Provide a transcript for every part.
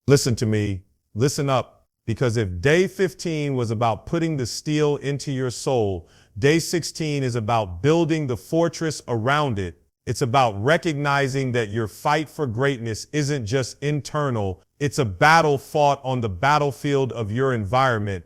Listen to me, listen up, because if day 15 was about putting the steel into your soul, day 16 is about building the fortress around it. It's about recognizing that your fight for greatness isn't just internal, it's a battle fought on the battlefield of your environment.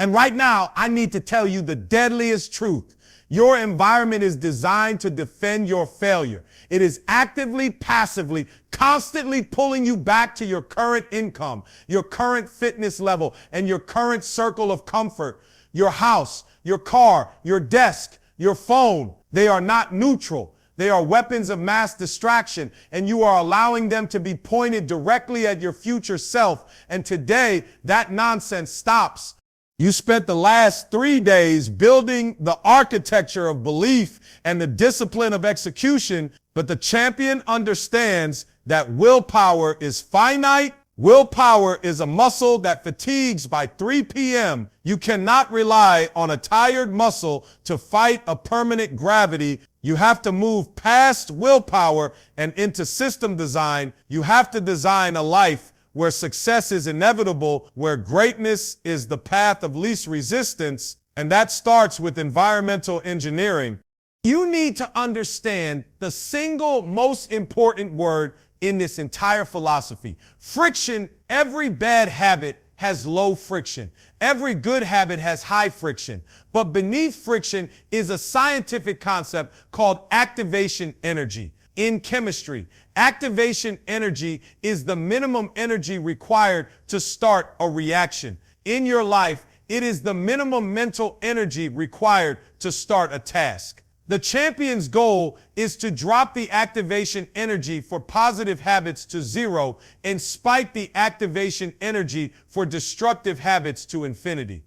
And right now, I need to tell you the deadliest truth. Your environment is designed to defend your failure. It is actively, passively, constantly pulling you back to your current income, your current fitness level, and your current circle of comfort. Your house, your car, your desk, your phone, they are not neutral. They are weapons of mass distraction, and you are allowing them to be pointed directly at your future self. And today, that nonsense stops. You spent the last 3 days building the architecture of belief and the discipline of execution, but the champion understands that willpower is finite. Willpower is a muscle that fatigues by 3 p.m. You cannot rely on a tired muscle to fight a permanent gravity. You have to move past willpower and into system design. You have to design a life where success is inevitable, where greatness is the path of least resistance, and that starts with environmental engineering. You need to understand the single most important word in this entire philosophy. Friction. Every bad habit has low friction. Every good habit has high friction. But beneath friction is a scientific concept called activation energy. In chemistry, activation energy is the minimum energy required to start a reaction. In your life, it is the minimum mental energy required to start a task. The champion's goal is to drop the activation energy for positive habits to 0 and spike the activation energy for destructive habits to infinity.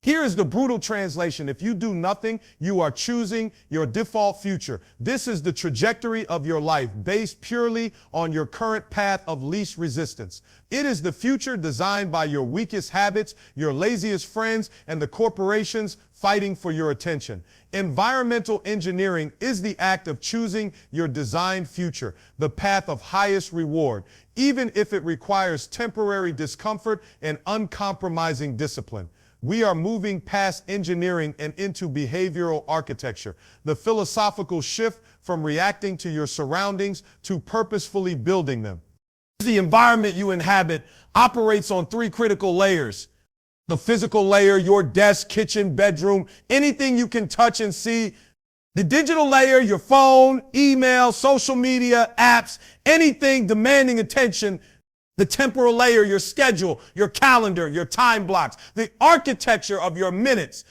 Here is the brutal translation. If you do nothing, you are choosing your default future. This is the trajectory of your life based purely on your current path of least resistance. It is the future designed by your weakest habits, your laziest friends, and the corporations fighting for your attention. Environmental engineering is the act of choosing your designed future, the path of highest reward, even if it requires temporary discomfort and uncompromising discipline. We are moving past engineering and into behavioral architecture, the philosophical shift from reacting to your surroundings to purposefully building them. The environment you inhabit operates on 3 critical layers. The physical layer, your desk, kitchen, bedroom, anything you can touch and see. The digital layer, your phone, email, social media, apps, anything demanding attention. The temporal layer, your schedule, your calendar, your time blocks, the architecture of your minutes.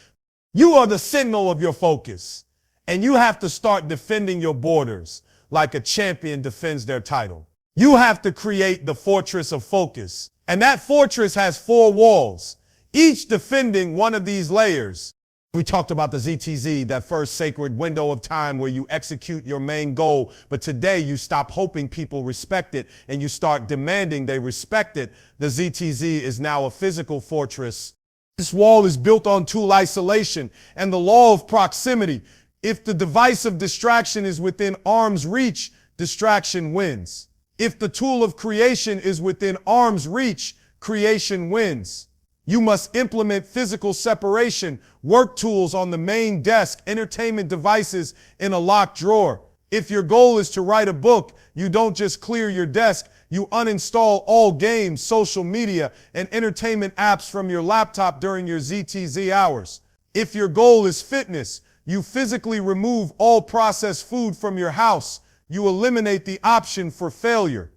You are the signal of your focus. And you have to start defending your borders like a champion defends their title. You have to create the fortress of focus. And that fortress has 4 walls, each defending one of these layers. We talked about the ZTZ, that first sacred window of time where you execute your main goal. But today you stop hoping people respect it and you start demanding they respect it. The ZTZ is now a physical fortress. This wall is built on tool isolation and the law of proximity. If the device of distraction is within arm's reach, distraction wins. If the tool of creation is within arm's reach, creation wins. You must implement physical separation, work tools on the main desk, entertainment devices in a locked drawer. If your goal is to write a book, you don't just clear your desk, you uninstall all games, social media, and entertainment apps from your laptop during your ZTZ hours. If your goal is fitness, you physically remove all processed food from your house. You eliminate the option for failure.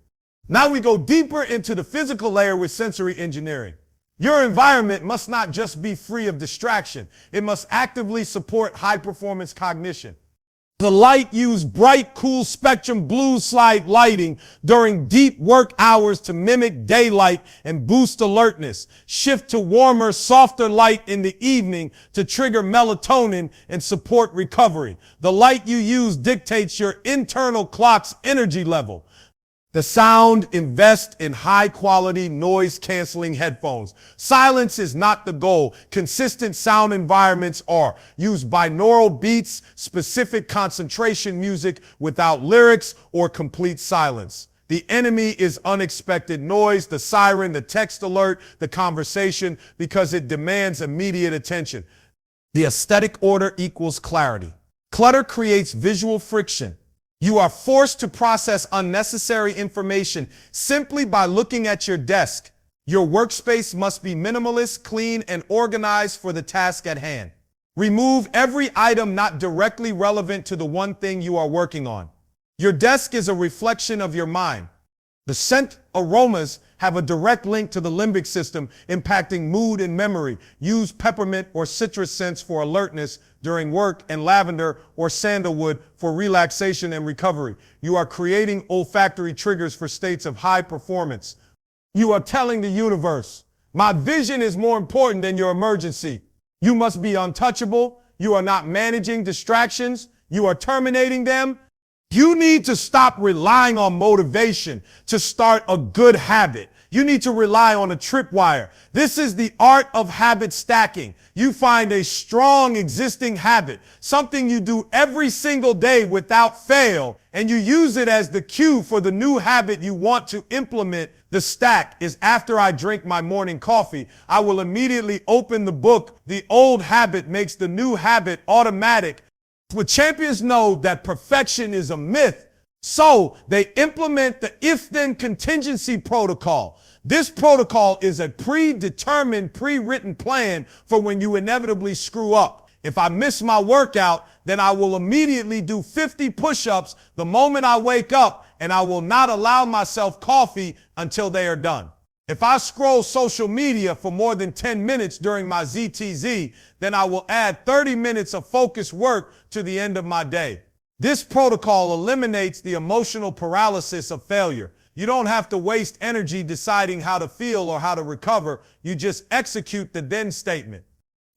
Now we go deeper into the physical layer with sensory engineering. Your environment must not just be free of distraction. It must actively support high-performance cognition. The light use bright, cool spectrum blue slide lighting during deep work hours to mimic daylight and boost alertness. Shift to warmer, softer light in the evening to trigger melatonin and support recovery. The light you use dictates your internal clock's energy level. The sound, invest in high-quality noise-canceling headphones. Silence is not the goal. Consistent sound environments are. Use binaural beats, specific concentration music without lyrics or complete silence. The enemy is unexpected noise, the siren, the text alert, the conversation, because it demands immediate attention. The aesthetic order equals clarity. Clutter creates visual friction. You are forced to process unnecessary information simply by looking at your desk. Your workspace must be minimalist, clean, and organized for the task at hand. Remove every item not directly relevant to the one thing you are working on. Your desk is a reflection of your mind. The scent aromas have a direct link to the limbic system, impacting mood and memory. Use peppermint or citrus scents for alertness during work and lavender or sandalwood for relaxation and recovery. You are creating olfactory triggers for states of high performance. You are telling the universe, my vision is more important than your emergency. You must be untouchable. You are not managing distractions. You are terminating them. You need to stop relying on motivation to start a good habit. You need to rely on a tripwire. This is the art of habit stacking. You find a strong existing habit, something you do every single day without fail, and you use it as the cue for the new habit you want to implement. The stack is after I drink my morning coffee, I will immediately open the book. The old habit makes the new habit automatic. But champions know that perfection is a myth, so they implement the if-then contingency protocol. This protocol is a predetermined, pre-written plan for when you inevitably screw up. If I miss my workout, then I will immediately do 50 push-ups the moment I wake up, and I will not allow myself coffee until they are done. If I scroll social media for more than 10 minutes during my ZTZ, then I will add 30 minutes of focused work to the end of my day. This protocol eliminates the emotional paralysis of failure. You don't have to waste energy deciding how to feel or how to recover. You just execute the then statement.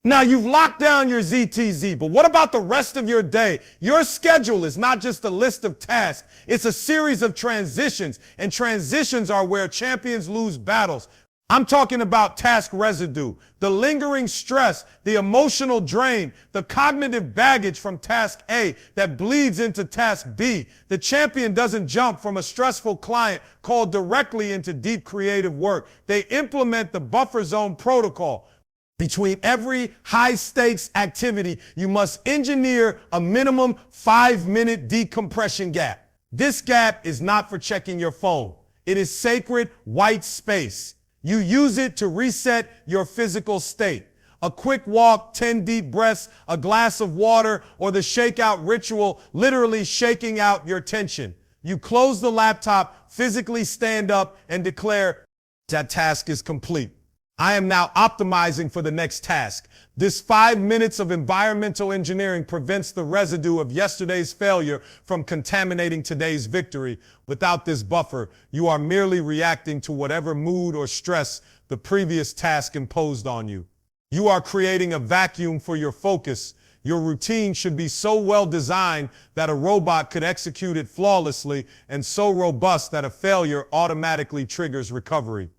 Now you've locked down your ZTZ, but what about the rest of your day? Your schedule is not just a list of tasks. It's a series of transitions, and transitions are where champions lose battles. I'm talking about task residue, the lingering stress, the emotional drain, the cognitive baggage from task A that bleeds into task B. The champion doesn't jump from a stressful client call directly into deep creative work. They implement the buffer zone protocol. Between every high-stakes activity, you must engineer a minimum 5-minute decompression gap. This gap is not for checking your phone. It is sacred white space. You use it to reset your physical state. A quick walk, 10 deep breaths, a glass of water, or the shakeout ritual, literally shaking out your tension. You close the laptop, physically stand up, and declare, that task is complete. I am now optimizing for the next task. This 5 minutes of environmental engineering prevents the residue of yesterday's failure from contaminating today's victory. Without this buffer, you are merely reacting to whatever mood or stress the previous task imposed on you. You are creating a vacuum for your focus. Your routine should be so well designed that a robot could execute it flawlessly, and so robust that a failure automatically triggers recovery.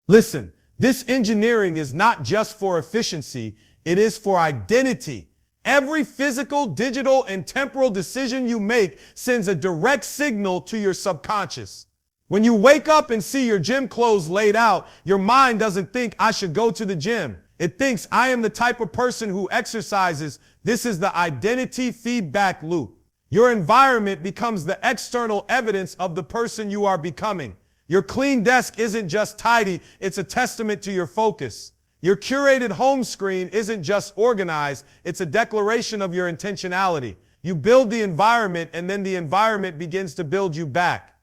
Listen. This engineering is not just for efficiency, it is for identity. Every physical, digital, and temporal decision you make sends a direct signal to your subconscious. When you wake up and see your gym clothes laid out, your mind doesn't think I should go to the gym. It thinks I am the type of person who exercises. This is the identity feedback loop. Your environment becomes the external evidence of the person you are becoming. Your clean desk isn't just tidy, it's a testament to your focus. Your curated home screen isn't just organized, it's a declaration of your intentionality. You build the environment, and then the environment begins to build you back.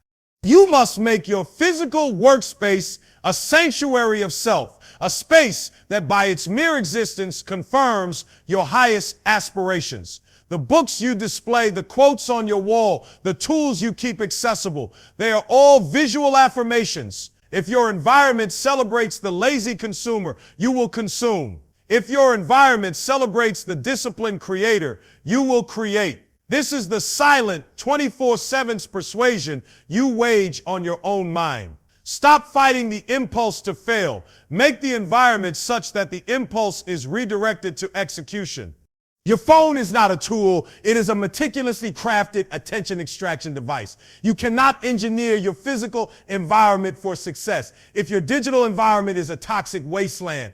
You must make your physical workspace a sanctuary of self, a space that by its mere existence confirms your highest aspirations. The books you display, the quotes on your wall, the tools you keep accessible, they are all visual affirmations. If your environment celebrates the lazy consumer, you will consume. If your environment celebrates the disciplined creator, you will create. This is the silent 24/7 persuasion you wage on your own mind. Stop fighting the impulse to fail. Make the environment such that the impulse is redirected to execution. Your phone is not a tool. It is a meticulously crafted attention extraction device. You cannot engineer your physical environment for success. If your digital environment is a toxic wasteland,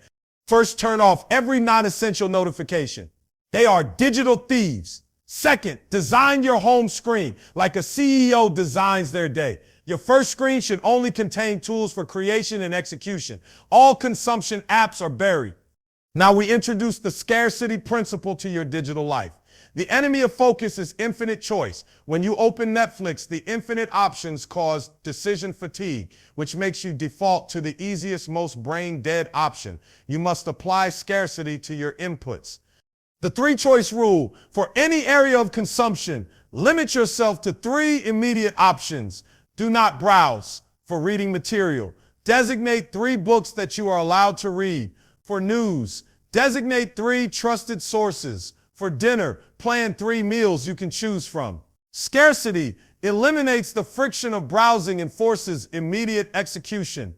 first, turn off every non-essential notification. They are digital thieves. Second, design your home screen like a CEO designs their day. Your first screen should only contain tools for creation and execution. All consumption apps are buried. Now we introduce the scarcity principle to your digital life. The enemy of focus is infinite choice. When you open Netflix, the infinite options cause decision fatigue, which makes you default to the easiest, most brain-dead option. You must apply scarcity to your inputs. The three-choice rule: for any area of consumption, limit yourself to 3 immediate options. Do not browse. For reading material, designate 3 books that you are allowed to read. For news, designate 3 trusted sources. For dinner, plan 3 meals you can choose from. Scarcity eliminates the friction of browsing and forces immediate execution.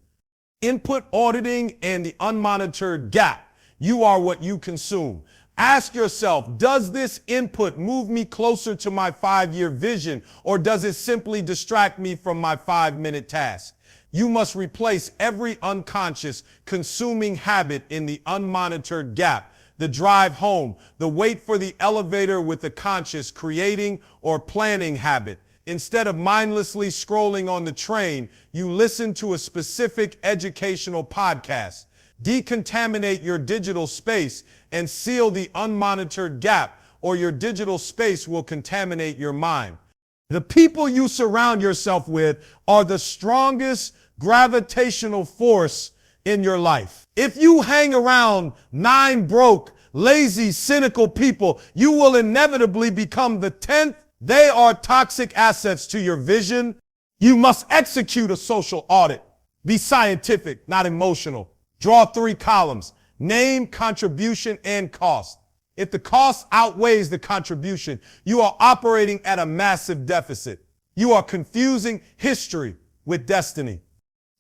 Input auditing and the unmonitored gap. You are what you consume. Ask yourself, does this input move me closer to my 5-year vision, or does it simply distract me from my 5-minute task? You must replace every unconscious consuming habit in the unmonitored gap. The drive home, the wait for the elevator with the conscious creating or planning habit. Instead of mindlessly scrolling on the train, you listen to a specific educational podcast. Decontaminate your digital space and seal the unmonitored gap, or your digital space will contaminate your mind. The people you surround yourself with are the strongest gravitational force in your life. If you hang around 9 broke, lazy, cynical people, you will inevitably become the 10th. They are toxic assets to your vision. You must execute a social audit. Be scientific, not emotional. Draw 3 columns: name, contribution, and cost. If the cost outweighs the contribution, you are operating at a massive deficit. You are confusing history with destiny.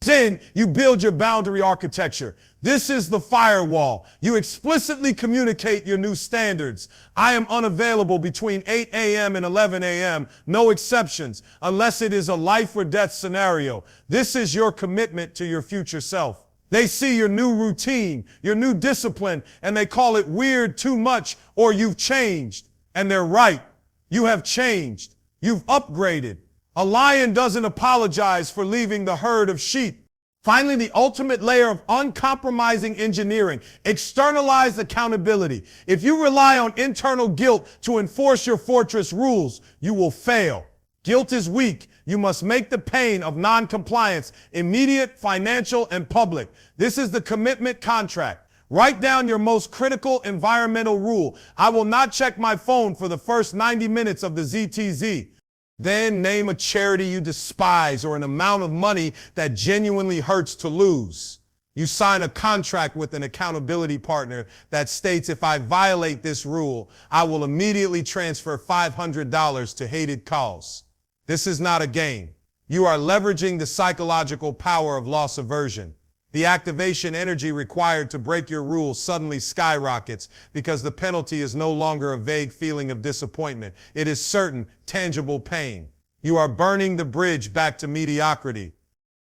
Then you build your boundary architecture. This is the firewall. You explicitly communicate your new standards. I am unavailable between 8 a.m. and 11 a.m., no exceptions, unless it is a life or death scenario. This is your commitment to your future self. They see your new routine, your new discipline, and they call it weird, too much, or you've changed. And they're right. You have changed. You've upgraded. A lion doesn't apologize for leaving the herd of sheep. Finally, the ultimate layer of uncompromising engineering: externalize accountability. If you rely on internal guilt to enforce your fortress rules, you will fail. Guilt is weak. You must make the pain of non-compliance immediate, financial, and public. This is the commitment contract. Write down your most critical environmental rule: I will not check my phone for the first 90 minutes of the ZTZ. Then name a charity you despise or an amount of money that genuinely hurts to lose. You sign a contract with an accountability partner that states, if I violate this rule, I will immediately transfer $500 to hated cause. This is not a game. You are leveraging the psychological power of loss aversion. The activation energy required to break your rules suddenly skyrockets because the penalty is no longer a vague feeling of disappointment. It is certain, tangible pain. You are burning the bridge back to mediocrity.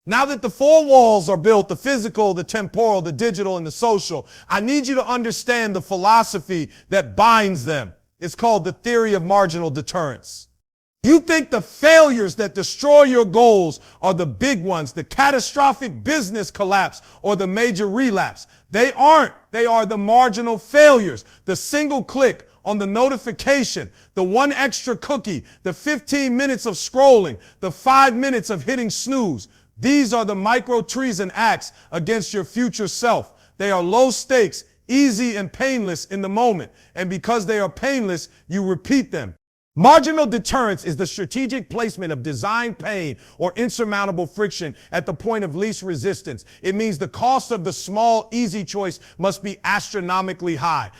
Now that the 4 walls are built, the physical, the temporal, the digital, and the social, I need you to understand the philosophy that binds them. It's called the Theory of Marginal Deterrence. You think the failures that destroy your goals are the big ones, the catastrophic business collapse or the major relapse. They aren't. They are the marginal failures. The single click on the notification, the 1 extra cookie, the 15 minutes of scrolling, the 5 minutes of hitting snooze. These are the micro-treason acts against your future self. They are low stakes, easy and painless in the moment. And because they are painless, you repeat them. Marginal deterrence is the strategic placement of design pain or insurmountable friction at the point of least resistance. It means the cost of the small, easy choice must be astronomically high.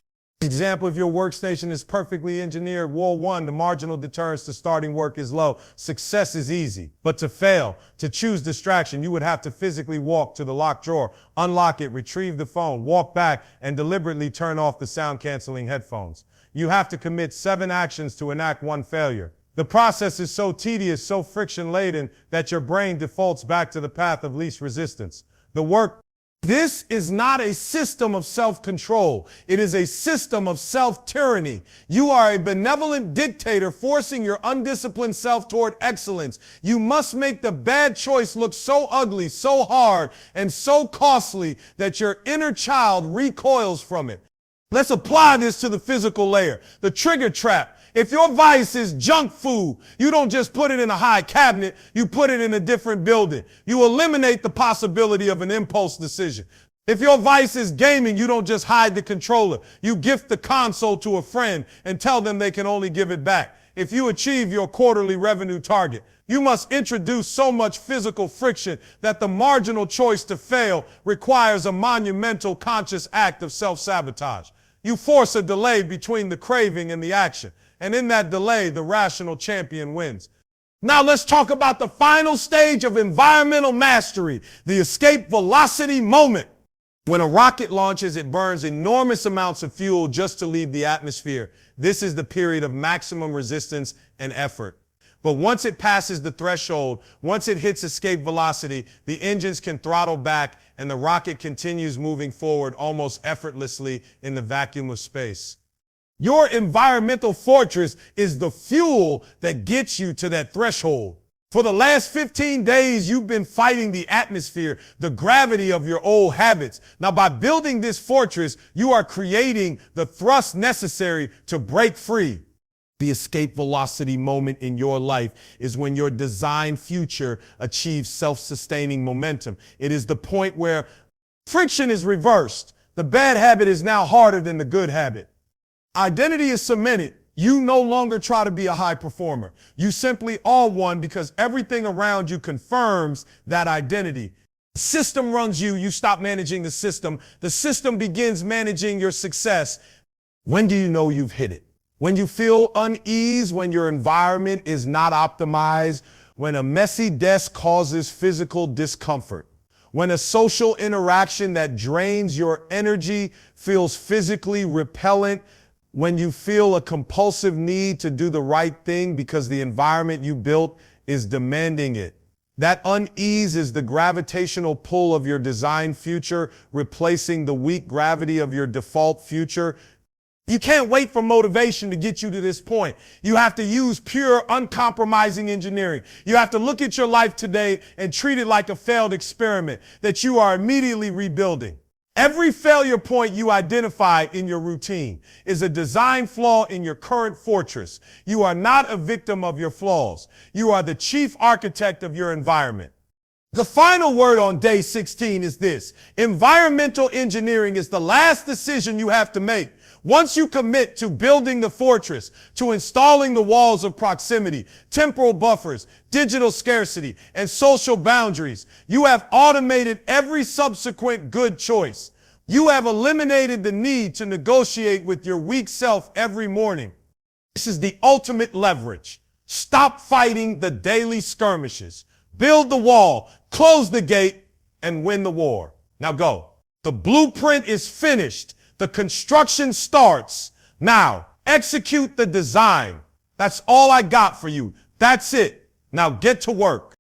For example, if your workstation is perfectly engineered, Wall 1, the marginal deterrence to starting work is low. Success is easy. But to fail, to choose distraction, you would have to physically walk to the locked drawer, unlock it, retrieve the phone, walk back, and deliberately turn off the sound-canceling headphones. you have to commit 7 actions to enact 1 failure. The process is so tedious, so friction-laden, that your brain defaults back to the path of least resistance. This is not a system of self-control. It is a system of self-tyranny. You are a benevolent dictator forcing your undisciplined self toward excellence. You must make the bad choice look so ugly, so hard, and so costly that your inner child recoils from it. Let's apply this to the physical layer, the trigger trap. If your vice is junk food, you don't just put it in a high cabinet, you put it in a different building. You eliminate the possibility of an impulse decision. If your vice is gaming, you don't just hide the controller. You gift the console to a friend and tell them they can only give it back. If you achieve your quarterly revenue target, you must introduce so much physical friction that the marginal choice to fail requires a monumental conscious act of self-sabotage. You force a delay between the craving and the action. And in that delay, the rational champion wins. Now let's talk about the final stage of environmental mastery, the escape velocity moment. When a rocket launches, it burns enormous amounts of fuel just to leave the atmosphere. This is the period of maximum resistance and effort. But once it passes the threshold, once it hits escape velocity, the engines can throttle back and the rocket continues moving forward almost effortlessly in the vacuum of space. Your environmental fortress is the fuel that gets you to that threshold. For the last 15 days, you've been fighting the atmosphere, the gravity of your old habits. Now, by building this fortress, you are creating the thrust necessary to break free. The escape velocity moment in your life is when your designed future achieves self-sustaining momentum. It is the point where friction is reversed. The bad habit is now harder than the good habit. Identity is cemented. You no longer try to be a high performer. You simply are one because everything around you confirms that identity. The system runs you. You stop managing the system. The system begins managing your success. When do you know you've hit it? When you feel unease, when your environment is not optimized, when a messy desk causes physical discomfort, when a social interaction that drains your energy feels physically repellent, when you feel a compulsive need to do the right thing because the environment you built is demanding it. That unease is the gravitational pull of your designed future, replacing the weak gravity of your default future. You can't wait for motivation to get you to this point. You have to use pure, uncompromising engineering. You have to look at your life today and treat it like a failed experiment that you are immediately rebuilding. Every failure point you identify in your routine is a design flaw in your current fortress. You are not a victim of your flaws. You are the chief architect of your environment. The final word on day 16 is this: environmental engineering is the last decision you have to make. Once you commit to building the fortress, to installing the walls of proximity, temporal buffers, digital scarcity, and social boundaries, you have automated every subsequent good choice. You have eliminated the need to negotiate with your weak self every morning. This is the ultimate leverage. Stop fighting the daily skirmishes. Build the wall, close the gate, and win the war. Now go. The blueprint is finished. The construction starts. Now, execute the design. That's all I got for you. That's it. Now get to work.